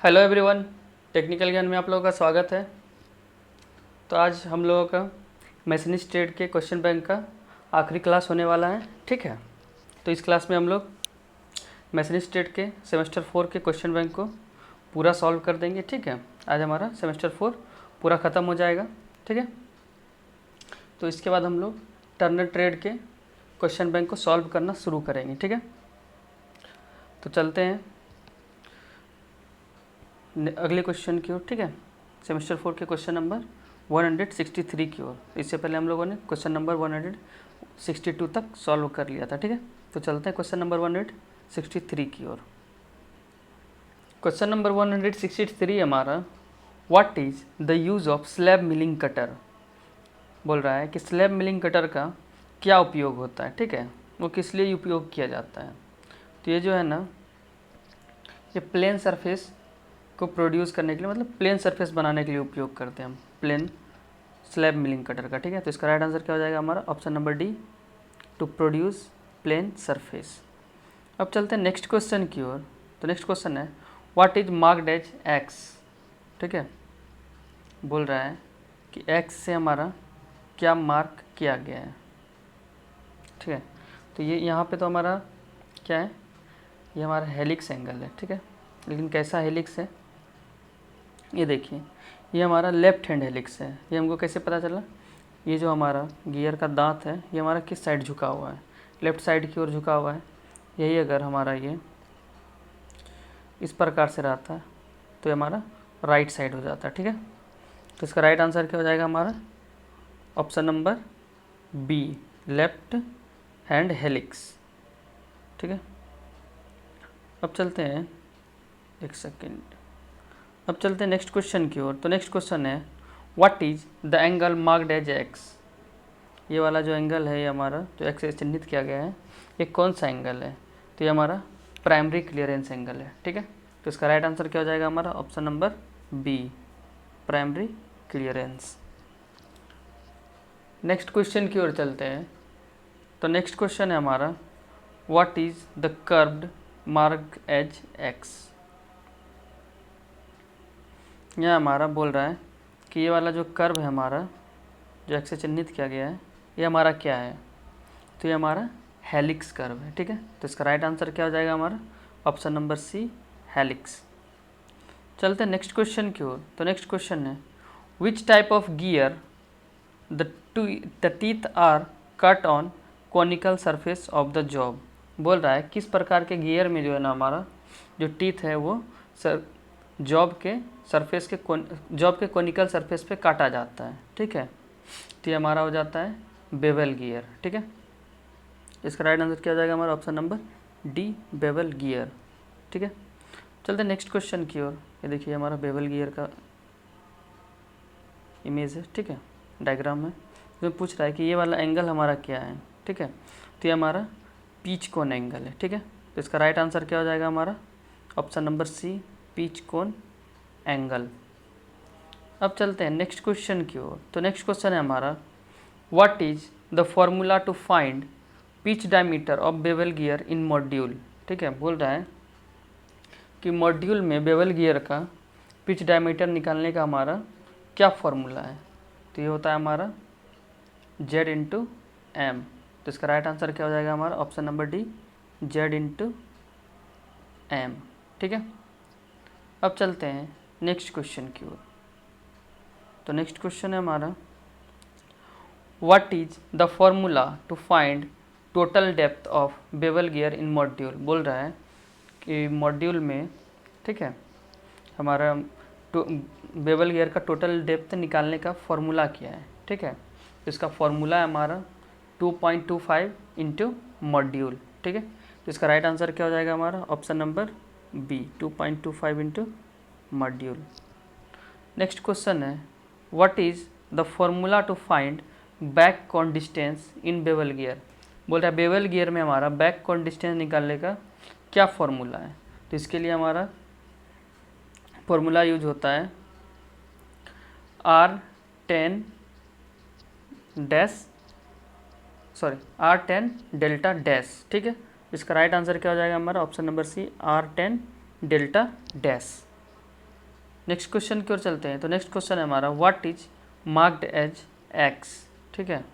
Hello everyone, technical ज्ञान में आप लोगों का स्वागत है। तो आज हम लोगों का मैशनिस्ट ट्रेड के क्वेश्चन बैंक का आखिरी क्लास होने वाला है। ठीक है, तो इस क्लास में हम लोग मैशनिस्ट ट्रेड के सेमेस्टर 4 के क्वेश्चन बैंक को पूरा सॉल्व कर देंगे। ठीक है, आज हमारा सेमेस्टर 4 पूरा ख़त्म हो जाएगा। ठीक है, तो इसके बाद हम लोग टर्नर ट्रेड के क्वेश्चन बैंक को सॉल्व करना शुरू करेंगे। ठीक है, तो चलते हैं अगले क्वेश्चन की ओर। ठीक है, सेमेस्टर 4 के क्वेश्चन नंबर 163 की ओर। इससे पहले हम लोगों ने क्वेश्चन नंबर 162 तक सॉल्व कर लिया था। ठीक है, तो चलते हैं क्वेश्चन नंबर 163 की ओर। क्वेश्चन नंबर 163 हमारा what is the use of slab milling cutter बोल रहा है कि स्लैब मिलिंग कटर का क्या उपयोग होता है। ठीक है, वो किस लिए उपयोग किया जाता है। तो ये जो है ना, ये प्लेन सरफेस को प्रोड्यूस करने के लिए, मतलब प्लेन सरफेस बनाने के लिए उपयोग करते हैं हम प्लेन स्लैब मिलिंग कटर का। ठीक है, तो इसका राइट आंसर क्या हो जाएगा हमारा option number D, to produce plane surface. अब चलते हैं नेक्स्ट क्वेश्चन की ओर। तो नेक्स्ट क्वेश्चन है what is marked as X. ठीक है, बोल रहा है कि एक्स से हमारा क्या मार्क किया गया है। ठीक है, तो ये यहाँ पे तो हमारा क्या है, ये हमारा हेलिक्स एंगल है। ठीक है, लेकिन कैसा हेलिक्स है ये देखिए, ये हमारा लेफ्ट हैंड हेलिक्स है। ये हमको कैसे पता चला, ये जो हमारा गियर का दांत है ये हमारा किस साइड झुका हुआ है, लेफ्ट साइड की ओर झुका हुआ है। यही अगर हमारा ये इस प्रकार से रहता तो ये हमारा राइट साइड हो जाता। ठीक है, तो इसका राइट आंसर क्या हो जाएगा हमारा option number B, left hand helix. ठीक है, अब चलते हैं, एक सेकेंड, अब चलते हैं नेक्स्ट क्वेश्चन की ओर। तो नेक्स्ट क्वेश्चन है what is the angle marked as X. ये वाला जो एंगल है ये हमारा जो एक्स से चिन्हित किया गया है, ये कौन सा एंगल है। तो ये हमारा प्राइमरी क्लियरेंस एंगल है। ठीक है, तो इसका राइट आंसर क्या हो जाएगा हमारा option number B, primary clearance. Next question की ओर चलते हैं। तो नेक्स्ट क्वेश्चन है हमारा what is the curved marked as X. यह हमारा बोल रहा है कि ये वाला जो कर्व है हमारा जो एक्स से चिन्हित किया गया है ये हमारा क्या है। तो ये हमारा हेलिक्स कर्व है। ठीक है, तो इसका राइट आंसर क्या हो जाएगा हमारा ऑप्शन नंबर सी, हेलिक्स। चलते हैं नेक्स्ट क्वेश्चन की ओर। तो नेक्स्ट क्वेश्चन है which type of gear the teeth are cut on conical surface of the job. बोल रहा है किस प्रकार के गियर में जो है ना हमारा जो टीथ है वो जॉब के सरफेस के जॉब के कॉनिकल सरफेस पे काटा जाता है। ठीक है, तो ये हमारा हो जाता है बेवल गियर। ठीक है, इसका राइट आंसर क्या हो जाएगा हमारा option number D, bevel gear. ठीक है, चलते हैं नेक्स्ट क्वेश्चन की ओर। ये देखिए हमारा बेवल गियर का इमेज है। ठीक है, डायग्राम है, इसमें पूछ रहा है कि ये वाला एंगल हमारा क्या है। ठीक है, तो ये हमारा पीच कोन एंगल है। ठीक है, तो इसका राइट आंसर क्या हो जाएगा हमारा option number C, pitch cone angle. अब चलते हैं नेक्स्ट क्वेश्चन की ओर। तो नेक्स्ट क्वेश्चन है हमारा what is the formula to find pitch diameter of bevel gear in module. ठीक है, बोल रहा है कि मॉड्यूल में बेवल गियर का पिच डायमीटर निकालने का हमारा क्या फॉर्मूला है। तो ये होता है हमारा जेड इंटू एम। तो इसका राइट आंसर क्या हो जाएगा हमारा option number D, Z into M. ठीक है, अब चलते हैं नेक्स्ट क्वेश्चन की ओर। तो नेक्स्ट क्वेश्चन है हमारा what is the formula to find total depth of bevel gear in module. बोल रहा है कि मॉड्यूल में, ठीक है, हमारा बेवल गियर का टोटल डेप्थ निकालने का फॉर्मूला क्या है। ठीक है, इसका फॉर्मूला है हमारा 2.25 इंटू मॉड्यूल। ठीक है, तो इसका राइट आंसर क्या हो जाएगा हमारा option number B, 2.25 into module. Next question है what is the formula to find back cone distance in bevel gear. बोल रहा है बेवल गियर में हमारा बैक कॉन डिस्टेंस निकालने का क्या फॉर्मूला है। तो इसके लिए हमारा फॉर्मूला यूज होता है R10 डेल्टा डैश। ठीक है, इसका राइट आंसर क्या हो जाएगा हमारा option number C, R10 delta dash. Next question की ओर चलते हैं। तो नेक्स्ट क्वेश्चन है हमारा what is marked as X, ठीक है।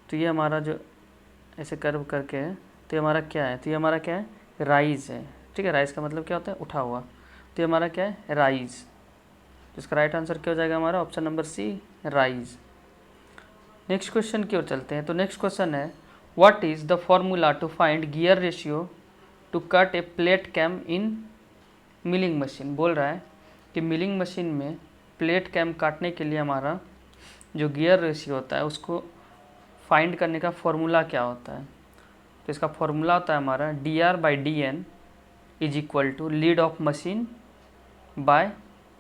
तो ये हमारा जो ऐसे कर्व करके है, तो ये हमारा क्या है, तो ये हमारा क्या है, राइज है, ठीक है। राइज का मतलब क्या होता है, उठा हुआ, तो ये हमारा क्या है, राइज। तो इसका राइट आंसर क्या हो जाएगा हमारा, option number C, rise. Next question की ओर चलते हैं। तो नेक्स्ट क्वेश्चन है what is the formula to find gear ratio to cut a plate cam in milling machine. बोल रहा है कि मिलिंग मशीन में प्लेट कैम काटने के लिए हमारा जो गियर रेशियो होता है उसको फाइंड करने का फॉर्मूला क्या होता है। तो इसका फॉर्मूला होता है हमारा dr/dn is equal to lead of machine by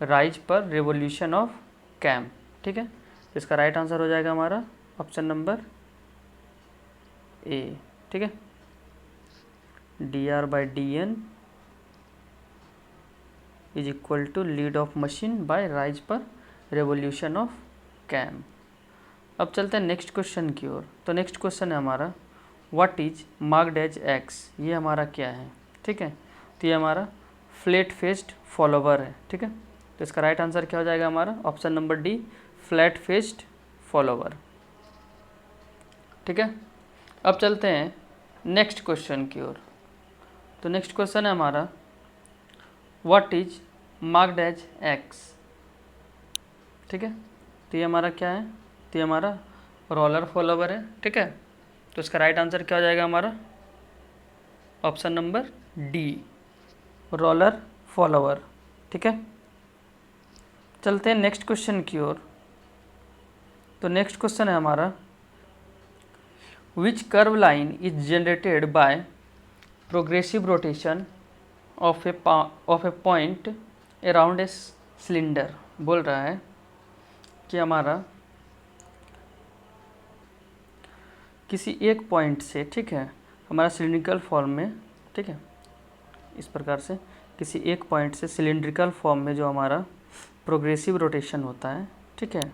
rise per revolution of cam, ठीक है। तो इसका राइट आंसर हो जाएगा हमारा ऑप्शन नंबर ए, ठीक है। dr/dn is equal to lead of machine by rise per revolution of cam. अब चलते हैं नेक्स्ट क्वेश्चन की ओर। तो नेक्स्ट क्वेश्चन है हमारा what is marked as X. ये हमारा क्या है, ठीक है। तो ये हमारा फ्लैट फेस्ड फॉलोवर है, ठीक है। तो इसका राइट आंसर क्या हो जाएगा हमारा, option number D, flat faced follower, ठीक है। अब चलते हैं नेक्स्ट क्वेश्चन की ओर। तो नेक्स्ट क्वेश्चन है हमारा what is marked as X, ठीक है। तो ये हमारा क्या है, तो ये हमारा रोलर फॉलोवर है, ठीक है। तो इसका राइट आंसर क्या हो जाएगा हमारा, option number D, roller follower, ठीक है। चलते हैं नेक्स्ट क्वेश्चन की ओर। तो नेक्स्ट क्वेश्चन है हमारा which curve line is generated by progressive rotation of a point around a cylinder. बोल रहा है कि हमारा किसी एक पॉइंट से, ठीक है, हमारा सिलिंड्रिकल फॉर्म में, ठीक है, इस प्रकार से किसी एक पॉइंट से सिलिंड्रिकल फॉर्म में जो हमारा प्रोग्रेसिव रोटेशन होता है, ठीक है,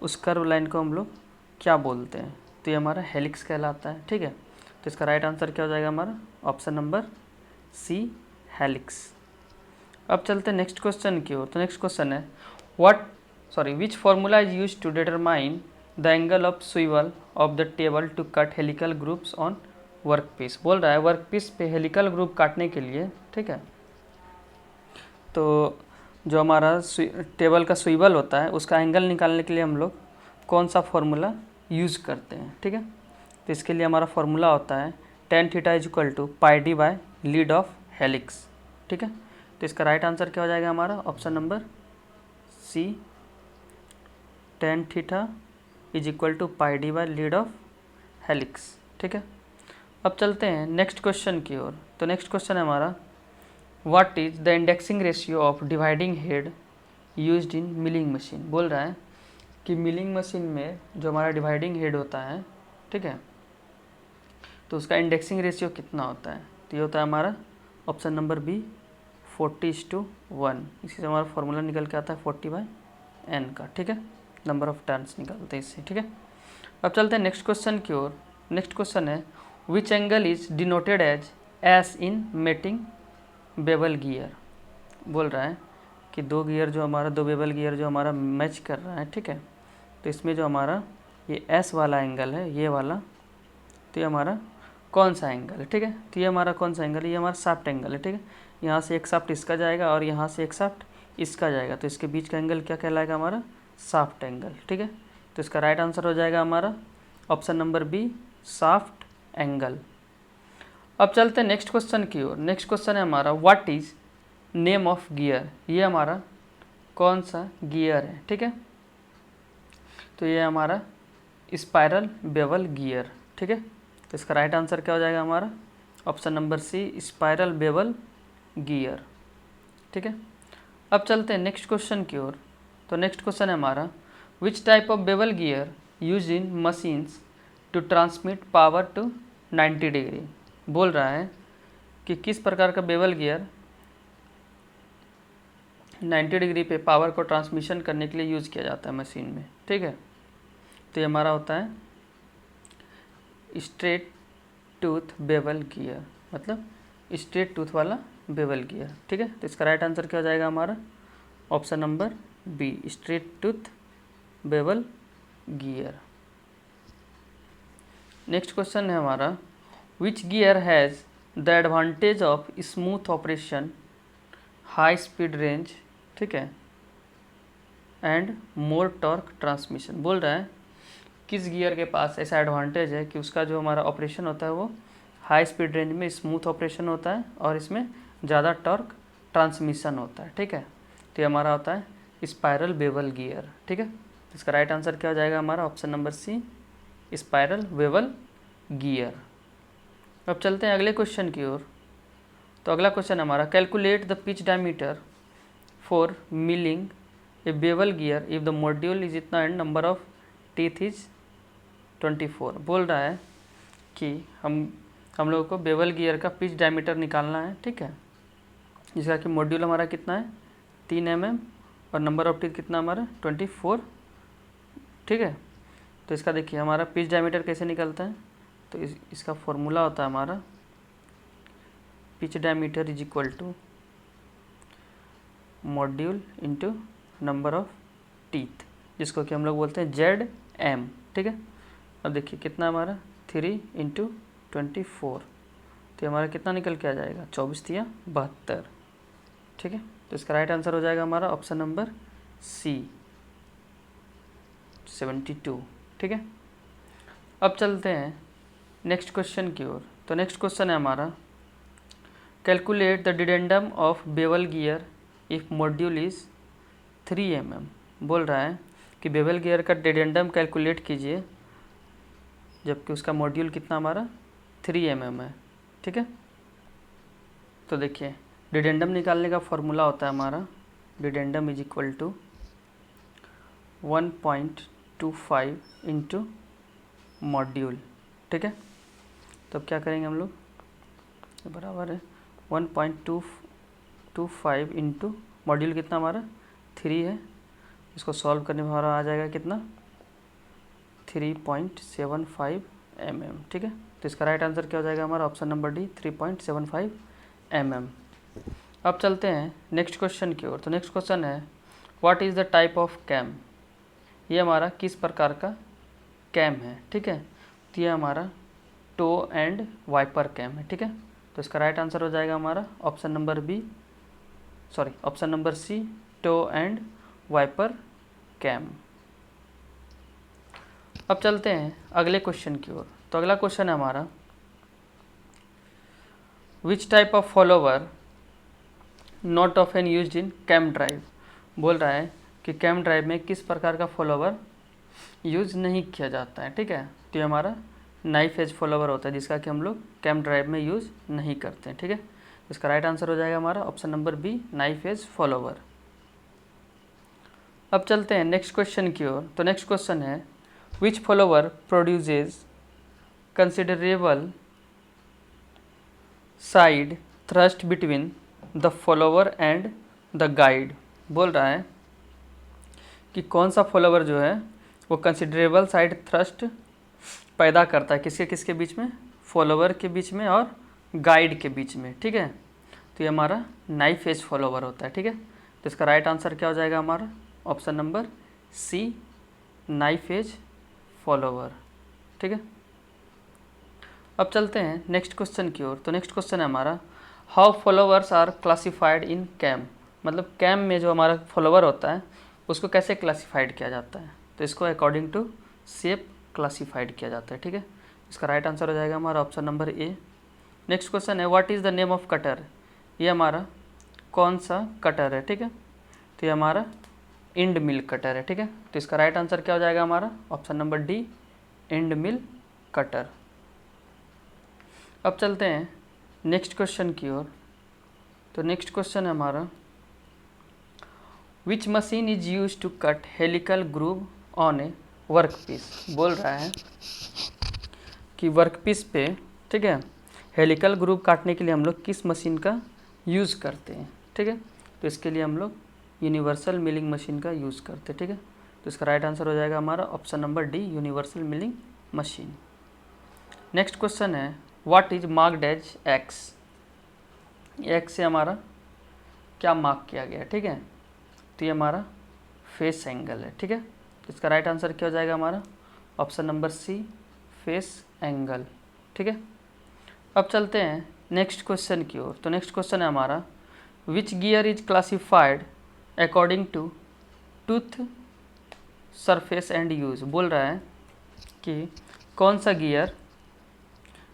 उस कर्व लाइन को हम लोग क्या बोलते हैं। तो ये हमारा हेलिक्स कहलाता है, ठीक है। तो इसका राइट आंसर क्या हो जाएगा हमारा, ऑप्शन नंबर सी, हेलिक्स। अब चलते हैं नेक्स्ट क्वेश्चन की ओर। तो नेक्स्ट क्वेश्चन है which formula is use to determine the angle of swivel of the table to cut helical grooves on work piece. बोल रहा है वर्क पीस पे हेलिकल ग्रुप काटने के लिए, ठीक है, तो जो हमारा टेबल का स्विवल होता है उसका एंगल निकालने के लिए हम लोग कौन सा फॉर्मूला यूज़ करते हैं, ठीक है। तो इसके लिए हमारा फॉर्मूला होता है tan theta is equal to pi D by lead of helix, ठीक है। तो इसका राइट आंसर क्या हो जाएगा हमारा, option number C, tan theta is equal to pi D by lead of helix, ठीक है। अब चलते हैं नेक्स्ट क्वेश्चन की ओर। तो नेक्स्ट क्वेश्चन है हमारा what is the indexing ratio of dividing head used in milling machine. बोल रहा है कि मिलिंग मशीन में जो हमारा डिवाइडिंग हेड होता है, ठीक है, तो उसका इंडेक्सिंग रेशियो कितना होता है। तो ये होता है हमारा ऑप्शन नंबर बी, 40:1। इसी से हमारा फॉर्मूला निकल के आता है 40/n का, ठीक है, नंबर ऑफ टर्न्स निकलते हैं इससे, ठीक है। अब चलते हैं नेक्स्ट क्वेश्चन की ओर। नेक्स्ट क्वेश्चन है which angle is denoted as S in mating bevel gear. बोल रहा है कि दो बेवल गियर जो हमारा मैच कर रहा है, ठीक है, तो इसमें जो हमारा ये एस वाला एंगल है, ये वाला, तो ये हमारा कौन सा एंगल है, ठीक है। तो ये हमारा कौन सा एंगल है, ये हमारा शाफ्ट एंगल है, ठीक है। यहाँ से एक शाफ्ट इसका जाएगा और यहाँ से एक शाफ्ट इसका जाएगा, तो इसके बीच का एंगल क्या कहलाएगा हमारा, शाफ्ट एंगल, ठीक है। तो इसका राइट आंसर हो जाएगा हमारा option number B, shaft angle. अब चलते हैं नेक्स्ट क्वेश्चन की ओर। नेक्स्ट क्वेश्चन है हमारा what is name of gear. ये हमारा कौन सा गियर है, ठीक है। तो ये हमारा स्पाइरल बेवल गियर, ठीक है। तो इसका राइट आंसर क्या हो जाएगा हमारा, option number C, spiral bevel gear, ठीक है। अब चलते हैं नेक्स्ट क्वेश्चन की ओर। तो नेक्स्ट क्वेश्चन है हमारा which type of bevel gear use in machines to transmit power to 90 degree. बोल रहा है कि किस प्रकार का बेवल गियर 90 डिग्री पे पावर को ट्रांसमिशन करने के लिए यूज़ किया जाता है मशीन में, ठीक है। तो ये हमारा होता है स्ट्रेट टूथ बेवल गियर, मतलब स्ट्रेट टूथ वाला बेवल गियर, ठीक है। तो इसका राइट आंसर क्या हो जाएगा हमारा, option number B straight tooth bevel gear. Next question है हमारा, which gear has the advantage of smooth operation, high speed range, ठीक है, एंड मोर टॉर्क ट्रांसमिशन। बोल रहा है किस गियर के पास ऐसा एडवांटेज है कि उसका जो हमारा ऑपरेशन होता है वो हाई स्पीड रेंज में स्मूथ ऑपरेशन होता है और इसमें ज़्यादा टॉर्क ट्रांसमिशन होता है, ठीक है। तो ये हमारा होता है स्पाइरल बेवल गियर, ठीक है। इसका राइट आंसर क्या हो जाएगा हमारा option number C spiral bevel gear. अब चलते हैं अगले क्वेश्चन की ओर। तो अगला क्वेश्चन हमारा, calculate the pitch diameter for milling a bevel gear if the module is इतना and number of teeth is 24। बोल रहा है कि हम लोगों को बेवल गियर का पिच डायमीटर निकालना है, ठीक है, जिसका कि मॉड्यूल हमारा कितना है 3 mm और नंबर ऑफ टीथ कितना हमारा 24, ठीक है। तो इसका देखिए हमारा पिच डायमीटर कैसे निकलता है, तो इसका फॉर्मूला होता है हमारा pitch diameter is equal to module into number of teeth, जिसको कि हम लोग बोलते हैं ZM, ठीक है। अब देखिए कितना हमारा 3 × 24, तो हमारा कितना निकल के आ जाएगा 24 या 72, ठीक है। तो इसका राइट आंसर हो जाएगा हमारा ऑप्शन नंबर सी 72, ठीक है। अब चलते हैं नेक्स्ट क्वेश्चन की ओर। तो नेक्स्ट क्वेश्चन है हमारा, calculate the dedendum of bevel gear if module is 3 mm। बोल रहा है कि बेवल गियर का डिडेंडम कैलकुलेट कीजिए जबकि उसका मॉड्यूल कितना हमारा 3 mm है, ठीक है। तो देखिए डिडेंडम निकालने का फॉर्मूला होता है हमारा dedendum is equal to 1.25 into module, ठीक है। तो अब क्या करेंगे हम लोग, बराबर है 1.25 इंटू मॉड्यूल कितना हमारा 3 है, इसको सॉल्व करने में हमारा आ जाएगा कितना 3.75 mm, ठीक है। तो इसका राइट आंसर क्या हो जाएगा हमारा ऑप्शन नंबर डी 3.75 mm। अब चलते हैं नेक्स्ट क्वेश्चन की ओर। तो नेक्स्ट क्वेश्चन है, what is the type of cam. ये हमारा किस प्रकार का कैम है, ठीक है। तो ये हमारा टो एंड वाइपर कैम है, ठीक है। तो इसका राइट आंसर हो जाएगा हमारा option number C toe and wiper cam. अब चलते हैं अगले क्वेश्चन की ओर। तो अगला क्वेश्चन है हमारा, which type of follower not often used in cam drive. बोल रहा है कि कैम ड्राइव में किस प्रकार का फॉलोवर यूज़ नहीं किया जाता है, ठीक है। तो ये हमारा नाइफ एज फॉलोवर होता है जिसका कि हम लोग कैम ड्राइव में यूज़ नहीं करते हैं, ठीक है। इसका राइट आंसर हो जाएगा हमारा option number B knife edge follower. अब चलते हैं नेक्स्ट क्वेश्चन की ओर। तो नेक्स्ट क्वेश्चन है, which follower produces considerable side thrust between the follower and the guide. बोल रहा है कि कौन सा फॉलोवर जो है वो कंसिडरेबल साइड थ्रस्ट पैदा करता है किसके किसके बीच में, फॉलोवर के बीच में और गाइड के बीच में, ठीक है। तो ये हमारा नाइफ एज फॉलोवर होता है, ठीक है। तो इसका राइट आंसर क्या हो जाएगा हमारा option number C knife edge follower, ठीक है। अब चलते हैं नेक्स्ट क्वेश्चन की ओर। तो नेक्स्ट क्वेश्चन है हमारा, how followers are classified in cam. मतलब कैम में जो हमारा फॉलोवर होता है उसको कैसे क्लासिफाइड किया जाता है, तो इसको अकॉर्डिंग टू शेप क्लासिफाइड किया जाता है, ठीक है। इसका राइट आंसर हो जाएगा हमारा option number A. Next question है, what is the name of cutter. ये हमारा कौन सा कटर है, ठीक है। तो ये हमारा एंड मिल कटर है, ठीक है। तो इसका राइट आंसर क्या हो जाएगा हमारा option number D and mill cutter. अब चलते हैं नेक्स्ट क्वेश्चन की ओर। तो नेक्स्ट क्वेश्चन है हमारा, which machine is use to cut helical groove on a work piece. बोल रहा है कि वर्क पीस पे, ठीक है, हेलिकल ग्रूव काटने के लिए हम लोग किस मशीन का यूज़ करते हैं, ठीक है। तो इसके लिए हम लोग यूनिवर्सल मिलिंग मशीन का यूज़ करते हैं, ठीक है। तो इसका राइट आंसर हो जाएगा हमारा option number D universal milling machine. Next question है, what is marked as X. X से हमारा क्या मार्क किया गया, ठीक है। तो ये हमारा फेस एंगल है, ठीक है। इसका राइट आंसर क्या हो जाएगा हमारा, option number C, face angle, ठीक है। अब चलते हैं नेक्स्ट क्वेश्चन की ओर। तो नेक्स्ट क्वेश्चन है हमारा, which gear is classified according to tooth surface and use. बोल रहा है कि कौन सा गियर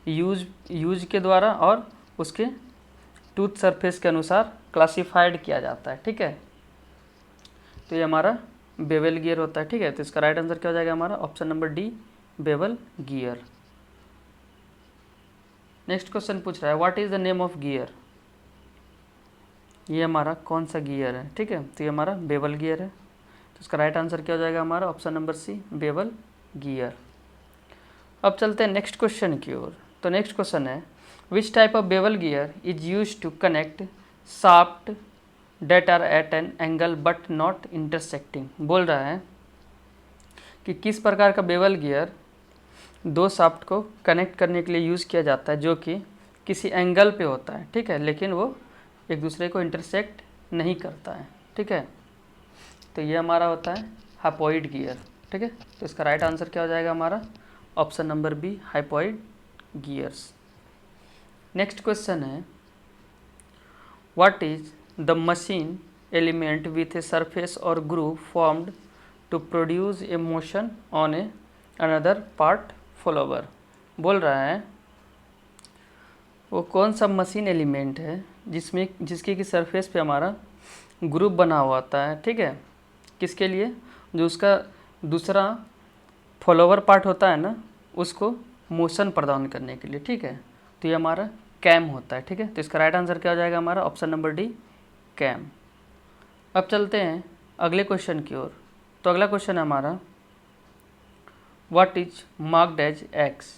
यूज के द्वारा और उसके टूथ सरफेस के अनुसार क्लासिफाइड किया जाता है, ठीक है। तो ये हमारा बेवल गियर होता है, ठीक है। तो इसका राइट आंसर क्या हो जाएगा हमारा, option number D, bevel gear. Next question पूछ रहा है, what is the name of gear. ये हमारा कौन सा गियर है, ठीक है। तो ये हमारा बेवल गियर है। तो इसका राइट आंसर क्या हो जाएगा हमारा, option number C, bevel gear. अब चलते हैं नेक्स्ट क्वेश्चन की ओर। तो नेक्स्ट क्वेश्चन है, which type of bevel gear is use to connect shaft that are at an angle but not intersecting. बोल रहा है कि किस प्रकार का बेवल गियर दो शाफ्ट को कनेक्ट करने के लिए यूज़ किया जाता है जो कि किसी एंगल पे होता है, ठीक है, लेकिन वो एक दूसरे को इंटरसेक्ट नहीं करता है, ठीक है। तो ये हमारा होता है हाइपोइड गियर, ठीक है। तो इसका राइट आंसर क्या हो जाएगा हमारा, option number B, hypoid gears. Next question है, what is the machine element with a surface और groove formed to produce a motion on a another part follower. बोल रहा है वो कौन सा मशीन एलिमेंट है जिसके की सरफेस पे हमारा ग्रुप बना हुआ होता है, ठीक है। किसके लिए, जो उसका दूसरा फॉलोवर पार्ट होता है ना, उसको मोशन प्रदान करने के लिए, ठीक है। तो ये हमारा कैम होता है, ठीक है। तो इसका राइट आंसर क्या हो जाएगा हमारा, ऑप्शन नंबर डी, कैम। अब चलते हैं अगले क्वेश्चन की ओर। तो अगला क्वेश्चन है हमारा, what is marked as X.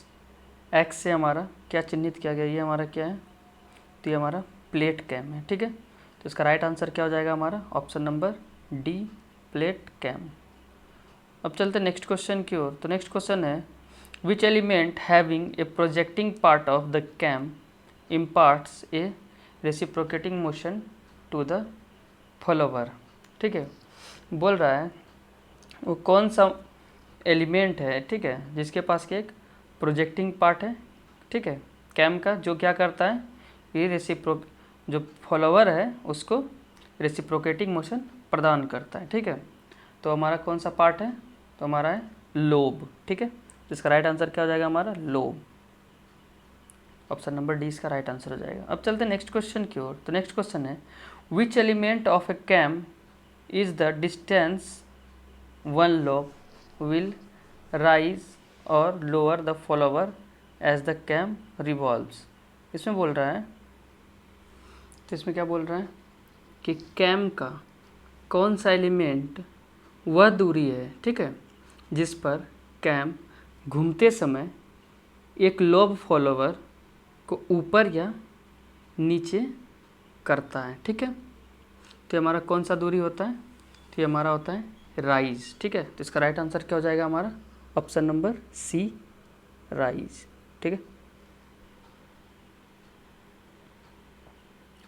X से हमारा क्या चिन्हित किया गया, ये हमारा क्या है, तो ये हमारा प्लेट कैम है, ठीक है। तो इसका राइट आंसर क्या हो जाएगा हमारा, option number D, plate cam. अब चलते हैं नेक्स्ट क्वेश्चन की ओर। तो नेक्स्ट क्वेश्चन है, which element having a projecting part of the cam imparts a reciprocating motion to the follower, ठीक है। बोल रहा है वो कौन सा एलिमेंट है, ठीक है, जिसके पास के एक प्रोजेक्टिंग पार्ट है, ठीक है, कैम का, जो क्या करता है, ये जो फॉलोवर है उसको रेसिप्रोकेटिंग मोशन प्रदान करता है, ठीक है। तो हमारा कौन सा पार्ट है, तो हमारा है लोब, ठीक है। इसका राइट आंसर क्या हो जाएगा हमारा, लोब। ऑप्शन नंबर डी इसका राइट आंसर हो जाएगा। अब चलते हैं नेक्स्ट क्वेश्चन की ओर। तो नेक्स्ट क्वेश्चन है, which element of a cam is the distance one lobe will rise और lower the follower as the cam revolves। इसमें बोल रहा है, तो इसमें क्या बोल रहा है कि कैम का कौन सा एलिमेंट वह दूरी है, ठीक है, जिस पर कैम घूमते समय एक लोब फॉलोवर को ऊपर या नीचे करता है, ठीक है। तो हमारा कौन सा दूरी होता है, तो ये हमारा होता है राइज, ठीक है। तो इसका राइट आंसर क्या हो जाएगा हमारा, ऑप्शन नंबर सी, राइज, ठीक है।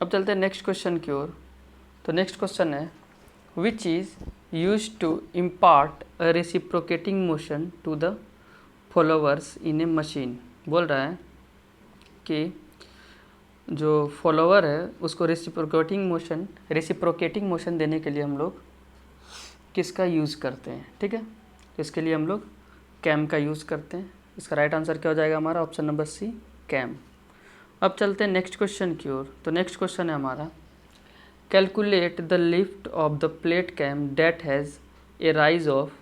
अब चलते हैं नेक्स्ट क्वेश्चन की ओर। तो नेक्स्ट क्वेश्चन है, which is use to impart a reciprocating motion to the followers in a machine. बोल रहा है कि जो फॉलोवर है उसको रेसिप्रोकेटिंग मोशन देने के लिए हम लोग किसका यूज़ करते हैं, ठीक है। तो इसके लिए हम लोग कैम का यूज़ करते हैं। इसका राइट आंसर क्या हो जाएगा हमारा, ऑप्शन नंबर सी, कैम। अब चलते हैं नेक्स्ट क्वेश्चन की ओर। तो नेक्स्ट क्वेश्चन है हमारा, calculate the lift of the plate cam that has a rise of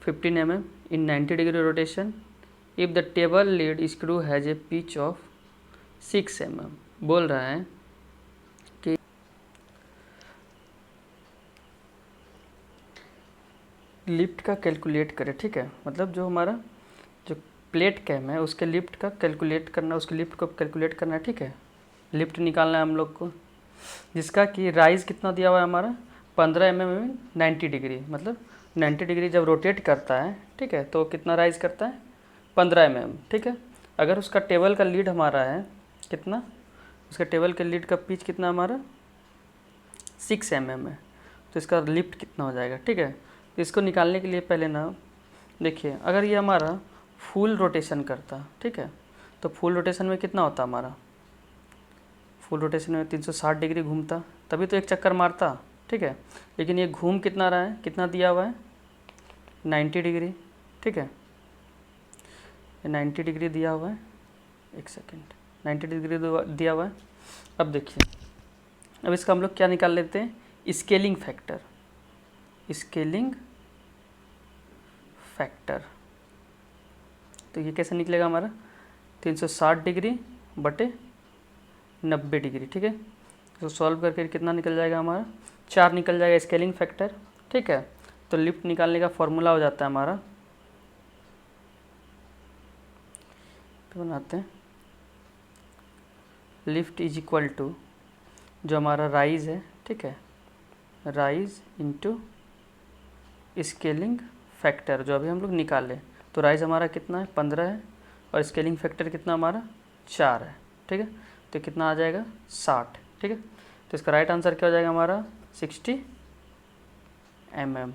15 mm in 90 degree rotation if the table lead screw has a pitch of 6 mm। बोल रहा है कि लिफ्ट का कैलकुलेट करें, ठीक है, मतलब जो हमारा जो प्लेट कैम है उसके लिफ्ट का कैलकुलेट करना, उसके लिफ्ट को कैलकुलेट करना है, ठीक है। लिफ्ट निकालना है हम लोग को, जिसका कि राइज कितना दिया हुआ है हमारा, 15 mm में 90 डिग्री, मतलब 90 डिग्री जब रोटेट करता है, ठीक है, तो कितना राइज करता है, 15 mm, ठीक है। अगर उसका टेबल का लीड हमारा है कितना, उसका टेबल के लीड का पिच कितना हमारा 6 mm है, तो इसका लिफ्ट कितना हो जाएगा, ठीक है। तो इसको निकालने के लिए पहले ना देखिए, अगर ये हमारा फुल रोटेशन करता, ठीक है, तो फुल रोटेशन में कितना होता हमारा, फुल रोटेशन में 360 डिग्री घूमता, तभी तो एक चक्कर मारता, ठीक है। लेकिन ये घूम कितना रहा है, कितना दिया हुआ है, 90 डिग्री, ठीक है, ये 90 डिग्री दिया हुआ है, एक सेकेंड, 90 डिग्री दिया हुआ है। अब देखिए, अब इसका हम लोग क्या निकाल लेते हैं, स्केलिंग फैक्टर, स्केलिंग फैक्टर। तो ये कैसे निकलेगा हमारा, 360 डिग्री बटे 90 डिग्री, ठीक है। तो सॉल्व करके कितना निकल जाएगा हमारा, 4 निकल जाएगा स्केलिंग फैक्टर, ठीक है। तो लिफ्ट निकालने का फॉर्मूला हो जाता है हमारा, तो बनाते हैं, लिफ्ट इज इक्वल टू जो हमारा राइज है, ठीक है, राइज इनटू स्केलिंग फैक्टर जो अभी हम लोग निकाले। तो राइज हमारा कितना है, 15 है, और स्केलिंग फैक्टर कितना हमारा 4 है, ठीक है। तो कितना आ जाएगा 60, ठीक है। तो इसका राइट आंसर क्या हो जाएगा हमारा 60 mm,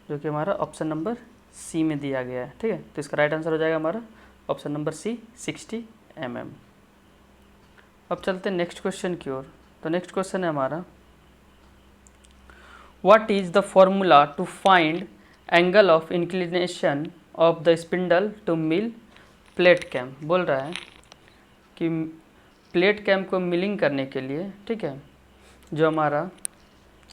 जो कि हमारा ऑप्शन नंबर सी में दिया गया है, ठीक है। तो इसका राइट आंसर हो जाएगा हमारा ऑप्शन नंबर सी 60 mm। अब चलते हैं नेक्स्ट क्वेश्चन की ओर। तो नेक्स्ट क्वेश्चन है हमारा, what is the formula to find angle of inclination of the spindle to mill plate cam. बोल रहा है कि प्लेट कैम को मिलिंग करने के लिए, ठीक है, जो हमारा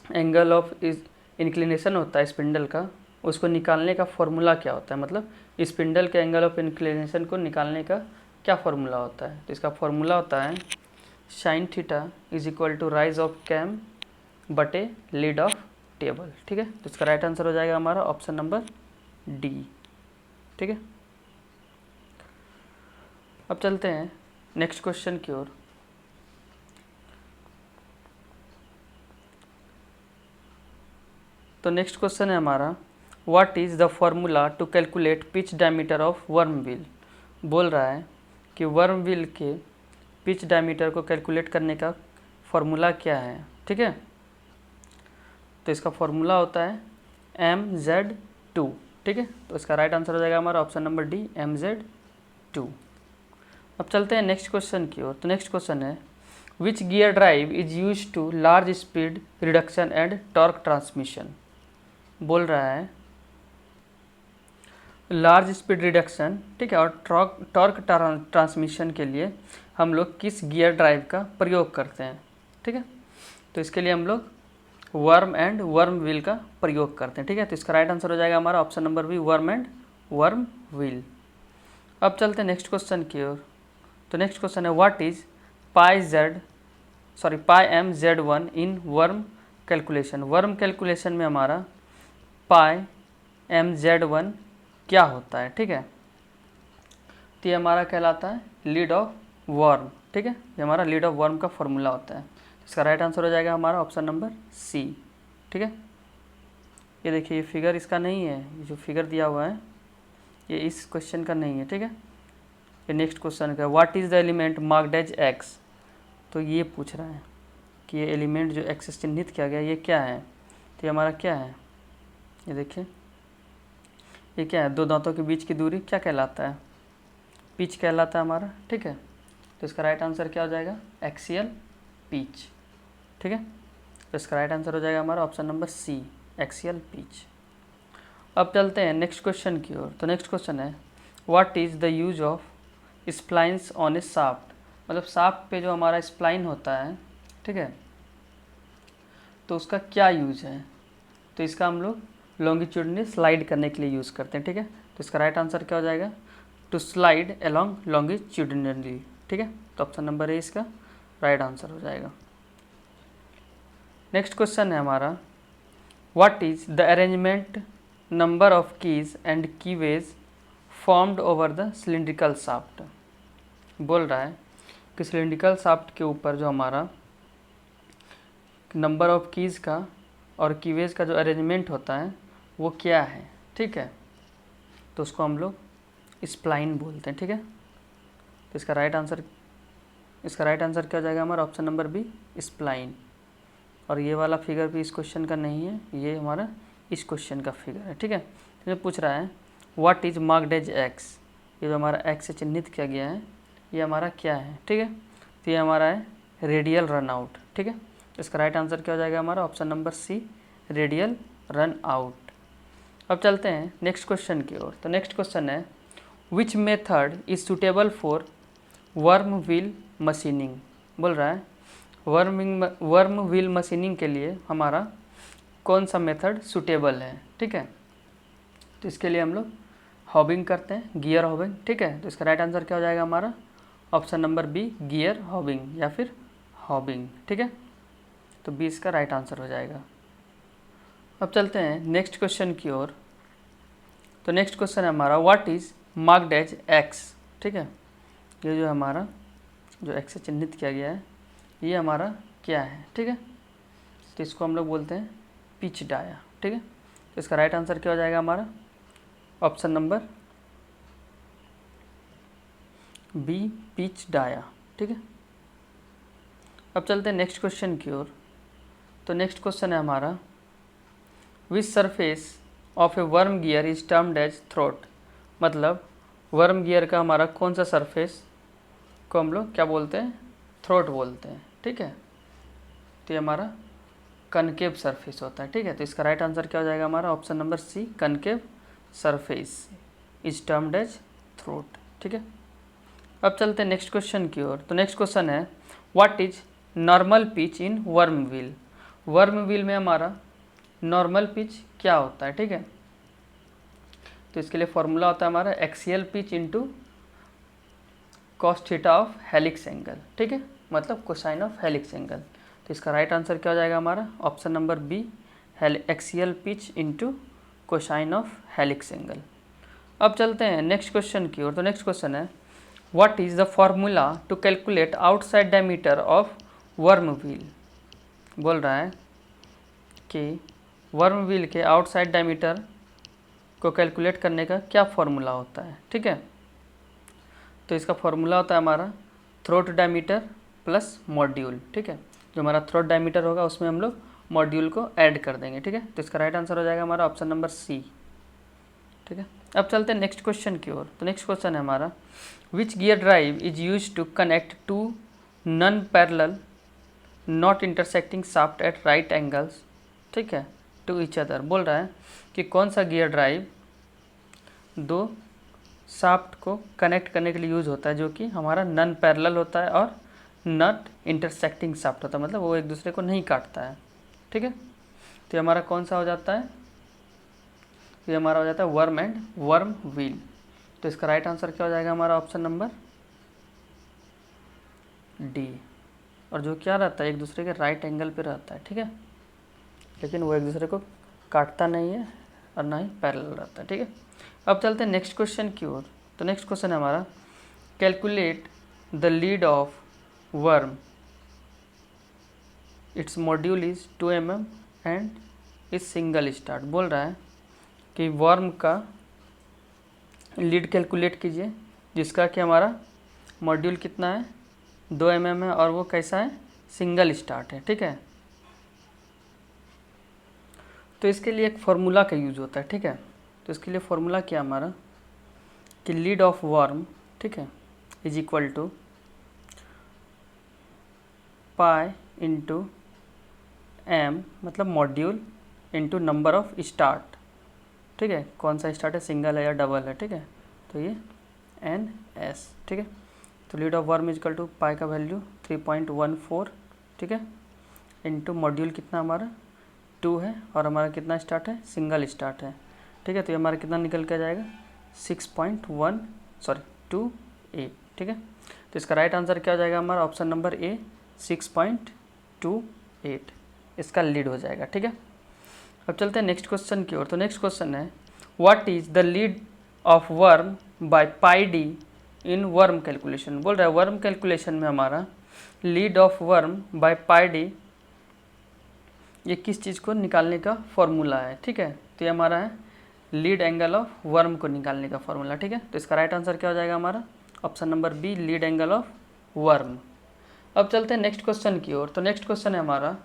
एंगल ऑफ इंक्लिनेशन होता है स्पिंडल का, उसको निकालने का फॉर्मूला क्या होता है, मतलब स्पिंडल के एंगल ऑफ इंक्लिनेशन को निकालने का क्या फॉर्मूला होता है। तो इसका फॉर्मूला होता है sine theta is equal to rise of cam बटे लीड ऑफ टेबल, ठीक है। तो इसका राइट आंसर हो जाएगा हमारा ऑप्शन नंबर डी, ठीक है। अब चलते हैं नेक्स्ट क्वेश्चन की ओर। तो नेक्स्ट क्वेश्चन है हमारा, what is the formula to calculate pitch diameter of worm wheel. बोल रहा है कि वर्म व्हील के पिच डायमीटर को कैलकुलेट करने का फॉर्मूला क्या है, ठीक है। तो इसका फॉर्मूला होता है mz2, ठीक है। तो इसका राइट आंसर हो जाएगा हमारा ऑप्शन नंबर डी mz2। अब चलते हैं नेक्स्ट क्वेश्चन की ओर। तो नेक्स्ट क्वेश्चन है, which gear drive is use to large speed reduction and torque transmission. बोल रहा है लार्ज स्पीड रिडक्शन, ठीक है, और टॉर्क ट्रांसमिशन के लिए हम लोग किस गियर ड्राइव का प्रयोग करते हैं, ठीक है। तो इसके लिए हम लोग वर्म एंड वर्म व्हील का प्रयोग करते हैं, ठीक है। तो इसका राइट आंसर हो जाएगा हमारा option number B worm and worm wheel. अब चलते हैं नेक्स्ट क्वेश्चन की ओर। तो नेक्स्ट क्वेश्चन है, what is pi M Z one in worm calculation. Worm calculation में हमारा पाई एम जेड वन क्या होता है, ठीक है। तो ये हमारा कहलाता है लीड ऑफ वर्म, ठीक है। ये हमारा लीड ऑफ वर्म का फॉर्मूला होता है। इसका राइट आंसर हो जाएगा हमारा ऑप्शन नंबर सी, ठीक है। ये देखिए, ये फिगर इसका नहीं है, ये जो फिगर दिया हुआ है ये इस क्वेश्चन का नहीं है, ठीक है। ये नेक्स्ट क्वेश्चन का, what is the element marked as X. तो ये पूछ रहा है कि ये एलिमेंट जो एक्स से चिन्हित किया गया ये क्या है। तो ये हमारा क्या है, ये देखिए, ये क्या है, दो दांतों के बीच की दूरी क्या कहलाता है, पिच कहलाता है हमारा, ठीक है। तो इसका राइट आंसर क्या हो जाएगा, एक्सियल पिच, ठीक है। तो इसका राइट आंसर हो जाएगा हमारा option number C axial pitch. अब चलते हैं नेक्स्ट क्वेश्चन की ओर। तो नेक्स्ट क्वेश्चन है, what is the use of splines on a shaft. मतलब शाफ्ट पे जो हमारा स्प्लाइन होता है, ठीक है, तो उसका क्या यूज है। तो इसका हम लोग लॉन्गिट्यूडनली स्लाइड करने के लिए यूज़ करते हैं, ठीक है। तो इसका राइट आंसर क्या हो जाएगा, टू स्लाइड अलोंग लॉन्गिट्यूडनली, ठीक है। तो ऑप्शन नंबर ए इसका राइट आंसर हो जाएगा। नेक्स्ट क्वेश्चन है हमारा, what is the arrangement number of keys and keyways formed over the cylindrical shaft. बोल रहा है कि सिलिंड्रिकल शाफ्ट के ऊपर जो हमारा नंबर ऑफ कीज़ का और कीवेज का जो अरेंजमेंट होता है वो क्या है, ठीक है। तो उसको हम लोग स्प्लाइन बोलते हैं, ठीक है। तो इसका राइट आंसर क्या हो जाएगा हमारा ऑप्शन नंबर बी स्प्लाइन। और ये वाला फिगर भी इस क्वेश्चन का नहीं है, ये हमारा इस क्वेश्चन का फिगर है, ठीक है। तो पूछ रहा है what is marked as X, ये जो हमारा एक्स से चिन्हित किया गया है ये हमारा क्या है, ठीक है। तो ये हमारा है रेडियल रन आउट, ठीक है। इसका राइट आंसर क्या हो जाएगा हमारा option number C, radial run out. अब चलते हैं नेक्स्ट क्वेश्चन की ओर। तो नेक्स्ट क्वेश्चन है which method is suitable for worm wheel machining. बोल रहा है वर्म व्हील मशीनिंग के लिए हमारा कौन सा मेथड सुटेबल है, ठीक है। तो इसके लिए हम लोग हॉबिंग करते हैं, गियर हॉबिंग, ठीक है। तो इसका राइट आंसर क्या हो जाएगा हमारा option number B, gear hobbing या फिर हॉबिंग, ठीक है। तो बी इसका राइट आंसर हो जाएगा। अब चलते हैं नेक्स्ट क्वेश्चन की ओर। तो नेक्स्ट क्वेश्चन है हमारा what is marked as X, ठीक है। ये जो हमारा जो एक्स से चिन्हित किया गया है ये हमारा क्या है, ठीक है। तो इसको हम लोग बोलते हैं पिच डाया, ठीक है। तो इसका राइट आंसर क्या हो जाएगा हमारा option number B, pitch dia, ठीक है। अब चलते हैं नेक्स्ट क्वेश्चन की ओर। तो नेक्स्ट क्वेश्चन है हमारा which surface of a worm gear is termed as throat. मतलब वर्म गियर का हमारा कौन सा सरफेस को हम लोग क्या बोलते हैं, थ्रोट बोलते हैं, ठीक है। तो ये हमारा कनकेव सरफेस होता है, ठीक है। तो इसका राइट आंसर क्या हो जाएगा हमारा option number C, concave surface is termed as throat, ठीक है। अब चलते हैं नेक्स्ट क्वेश्चन की ओर। तो नेक्स्ट क्वेश्चन है what is normal pitch in worm wheel. Worm wheel में हमारा नॉर्मल पिच क्या होता है, ठीक है। तो इसके लिए फॉर्मूला होता है हमारा axial pitch into cos theta of helix angle, ठीक है, मतलब कोसाइन ऑफ हेलिक्स एंगल। तो इसका राइट आंसर क्या हो जाएगा हमारा option number B, axial pitch into cosine of helix angle. अब चलते हैं नेक्स्ट क्वेश्चन की ओर। तो नेक्स्ट क्वेश्चन है what is the formula to calculate outside diameter of worm wheel. बोल रहा है कि वर्म व्हील के आउटसाइड डायमीटर को कैलकुलेट करने का क्या फॉर्मूला होता है, ठीक है। तो इसका फॉर्मूला होता है हमारा थ्रोट डायमीटर प्लस मॉड्यूल, ठीक है। जो हमारा थ्रोट डायमीटर होगा उसमें हम लोग मॉड्यूल को ऐड कर देंगे, ठीक है। तो इसका राइट आंसर हो जाएगा हमारा ऑप्शन नंबर सी, ठीक है। अब चलते हैं नेक्स्ट क्वेश्चन की ओर। तो नेक्स्ट क्वेश्चन है हमारा which gear drive is use to connect two non parallel not intersecting shaft at right angles, ठीक है, टू ईच अदर। बोल रहा है कि कौन सा गियर ड्राइव दो शाफ्ट को कनेक्ट करने के लिए यूज़ होता है जो कि हमारा नॉन पैरेलल होता है और नॉट इंटरसेक्टिंग शाफ्ट होता है, मतलब वो एक दूसरे को नहीं काटता है, ठीक है। तो ये हमारा कौन सा हो जाता है, ये हमारा हो जाता है वर्म एंड वर्म व्हील। तो इसका राइट आंसर क्या हो जाएगा हमारा ऑप्शन नंबर डी। और जो क्या रहता है एक दूसरे के राइट एंगल पे रहता है, ठीक है, लेकिन वो एक दूसरे को काटता नहीं है और ना ही पैरेलल रहता है, ठीक है। अब चलते हैं नेक्स्ट क्वेश्चन की ओर। तो नेक्स्ट क्वेश्चन है हमारा calculate the lead of worm, it's module is 2 mm and is single start. बोल रहा है कि वर्म का लीड कैलकुलेट कीजिए जिसका कि हमारा मॉड्यूल कितना है 2 mm है और वो कैसा है, सिंगल स्टार्ट है, ठीक है। तो इसके लिए एक फार्मूला का यूज होता है, ठीक है। तो इसके लिए फार्मूला क्या हमारा कि लीड ऑफ वर्म, ठीक है, is equal to pi into M, मतलब module into number of start, ठीक है। कौन सा स्टार्ट है, सिंगल है या डबल है, ठीक है। तो ये एन एस, ठीक है। तो lead of worm is equal to pi का वैल्यू 3.14, ठीक है, इंटू मॉड्यूल कितना हमारा 2 है और हमारा कितना स्टार्ट है, सिंगल स्टार्ट है, ठीक है। तो ये हमारा कितना निकल के जाएगा 6.28, ठीक है। तो इसका राइट आंसर क्या हो जाएगा हमारा ऑप्शन नंबर ए, 6.28 इसका लीड हो जाएगा, ठीक है। अब चलते हैं नेक्स्ट क्वेश्चन की ओर। तो नेक्स्ट क्वेश्चन है what is the lead of worm by pi D in worm calculation. बोल रहा है वर्म कैलकुलेशन में हमारा lead of worm by pi D ये किस चीज़ को निकालने का फॉर्मूला है, ठीक है। तो ये हमारा है लीड एंगल ऑफ वर्म को निकालने का फॉर्मूला, ठीक है। तो इसका राइट आंसर क्या हो जाएगा हमारा option number B, lead angle of worm. अब चलते हैं नेक्स्ट क्वेश्चन की ओर। तो नेक्स्ट क्वेश्चन है हमारा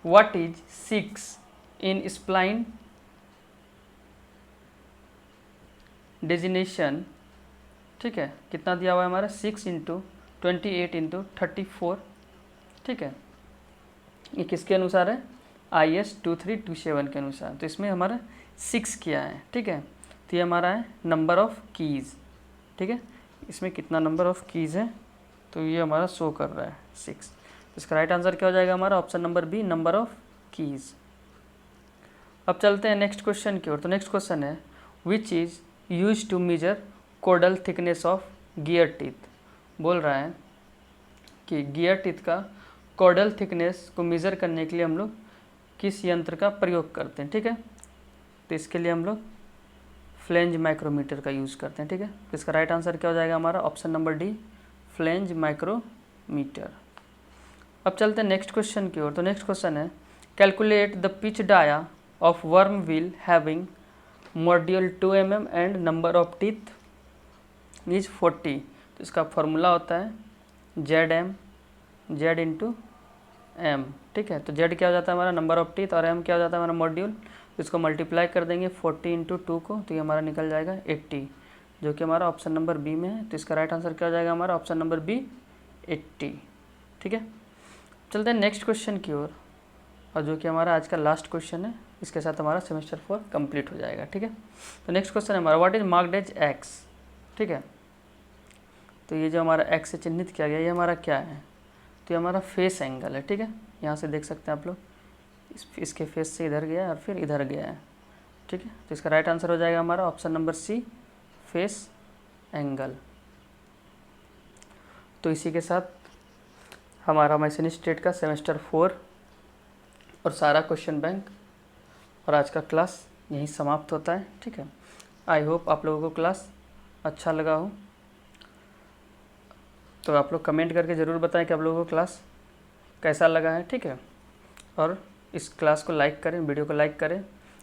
what is 6 in spline designation, ठीक है, कितना दिया हुआ है हमारा 6 इंटू 28 इंटू 34, ठीक है, ये किसके अनुसार है IS 2327 के अनुसार। तो इसमें हमारा 6 किया है, ठीक है, तो ये हमारा है नंबर ऑफ़ कीज़, ठीक है, इसमें कितना नंबर ऑफ़ कीज़ है तो ये हमारा शो कर रहा है 6। तो इसका राइट आंसर क्या हो जाएगा हमारा option number B, number of keys. अब चलते हैं नेक्स्ट क्वेश्चन की ओर। तो नेक्स्ट क्वेश्चन है which is use to measure chordal thickness of gear teeth. बोल रहा है कि गियर टीथ का कोडल थिकनेस को मेज़र करने के लिए हम लोग किस यंत्र का प्रयोग करते हैं, ठीक है, तो इसके लिए हम लोग फ्लेंज माइक्रोमीटर का यूज़ करते हैं, ठीक है। तो इसका राइट आंसर क्या हो जाएगा हमारा option number D, flange micrometer. अब चलते हैं नेक्स्ट क्वेश्चन की ओर। तो नेक्स्ट क्वेश्चन है calculate the pitch dia of worm wheel having module 2 mm and number of teeth is 40। तो इसका फॉर्मूला होता है Z इंटू M, ठीक है। तो Z क्या हो जाता है हमारा नंबर ऑफ टीथ और M क्या हो जाता है हमारा मॉड्यूल। तो इसको मल्टीप्लाई कर देंगे 40 इंटू 2 को, तो ये हमारा निकल जाएगा 80, जो कि हमारा ऑप्शन नंबर बी में है। तो इसका राइट आंसर क्या हो जाएगा हमारा ऑप्शन नंबर बी 80, ठीक है। चलते हैं नेक्स्ट क्वेश्चन की ओर, और जो कि हमारा आज का लास्ट क्वेश्चन है, इसके साथ हमारा सेमेस्टर 4 कंप्लीट हो जाएगा, ठीक है। तो नेक्स्ट क्वेश्चन है हमारा what is marked as X, ठीक है। तो ये जो हमारा एक्स से चिन्हित किया गया ये हमारा क्या है, तो ये हमारा फेस एंगल है, ठीक है। यहाँ से देख सकते हैं आप लोग, इसके फेस से इधर गया और फिर इधर गया है, ठीक है। तो इसका राइट आंसर हो जाएगा हमारा option number C, face angle. तो इसी के साथ हमारा मैसनी स्टेट का सेमेस्टर 4 और सारा क्वेश्चन बैंक और आज का क्लास यहीं समाप्त होता है, ठीक है। आई होप आप लोगों को क्लास अच्छा लगा हो। तो आप लोग कमेंट करके ज़रूर बताएं कि आप लोगों को क्लास कैसा लगा है, ठीक है। और इस क्लास को लाइक करें, वीडियो को लाइक करें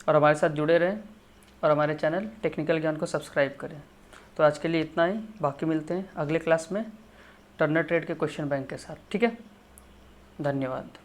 और हमारे साथ जुड़े रहें और हमारे चैनल टेक्निकल ज्ञान को सब्सक्राइब करें। तो आज के लिए इतना ही, बाकी मिलते हैं अगले क्लास में टर्नर ट्रेड के क्वेश्चन बैंक के साथ, ठीक है। धन्यवाद।